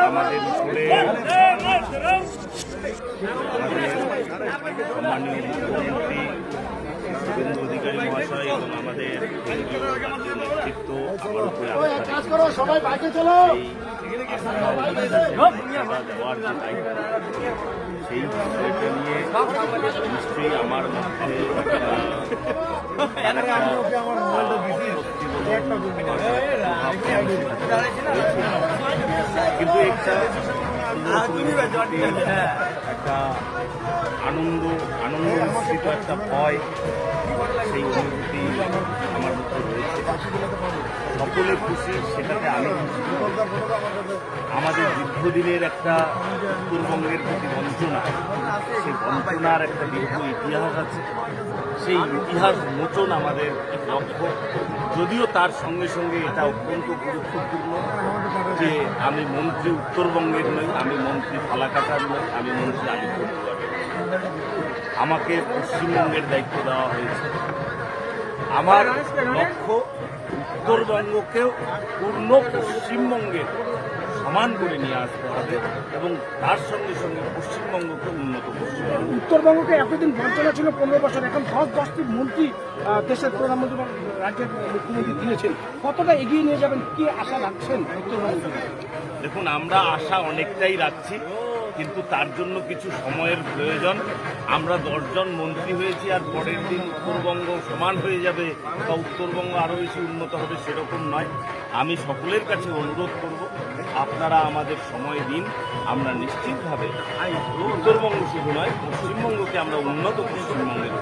আমাদের স্কুলে সম্মানীয় মুখ্যমন্ত্রী শুভেন্দু অধিকারী মহাশয় এবং আমাদের নেতৃত্ব আমার উপরে দেওয়ার যে দায়িত্ব সেই বিষয়টা নিয়ে নিশ্চয়ই আমার মধ্যে কিন্তু একটা আনন্দ মিশ্রিত একটা ভয়, সেই অনুভূতি আমার মধ্যে রয়েছে। সকলে খুশি, সেটাতে আনন্দ। আমাদের দীর্ঘদিনের একটা উত্তরবঙ্গের প্রতি বঞ্চনা, সেই বঞ্চনার একটা দীর্ঘ ইতিহাস আছে। সেই ইতিহাস মোচন আমাদের লক্ষ্য। যদিও তার সঙ্গে সঙ্গে এটা অত্যন্ত গুরুত্বপূর্ণ যে আমি মন্ত্রী উত্তরবঙ্গের নই, আমি মন্ত্রী ফালাকাটার নই, আমি মন্ত্রী আলিপুরদুয়ারের। আমাকে পশ্চিমবঙ্গের দায়িত্ব দেওয়া হয়েছে। আমার লক্ষ্য উত্তরবঙ্গকেও পূর্ণ পশ্চিমবঙ্গের সমান করে নিয়ে আসতে হবে এবং তার সঙ্গে সঙ্গে পশ্চিমবঙ্গকে উন্নত করতে হবে। উত্তরবঙ্গকে এতদিন বঞ্চনা ছিল 15 বছর, এখন 10টি মন্ত্রী দেশের প্রধানমন্ত্রী এবং রাজ্যের মুখ্যমন্ত্রী দিয়েছেন। কতটা এগিয়ে নিয়ে যাবেন, কি আশা রাখছেন উত্তরবঙ্গ? দেখুন, আমরা আশা অনেকটাই রাখছি, কিন্তু তার জন্য কিছু সময়ের প্রয়োজন। আমরা 10 জন মন্ত্রী হয়েছি, আর পরের দিন উত্তরবঙ্গ সমান হয়ে যাবে বা উত্তরবঙ্গ আরও বেশি উন্নত হবে সেরকম নয়। আমি সকলের কাছে অনুরোধ করব, আপনারা আমাদের সময় দিন। আমরা নিশ্চিতভাবে উত্তরবঙ্গ শুধু নয়, পশ্চিমবঙ্গকে আমরা উন্নত পশ্চিমবঙ্গের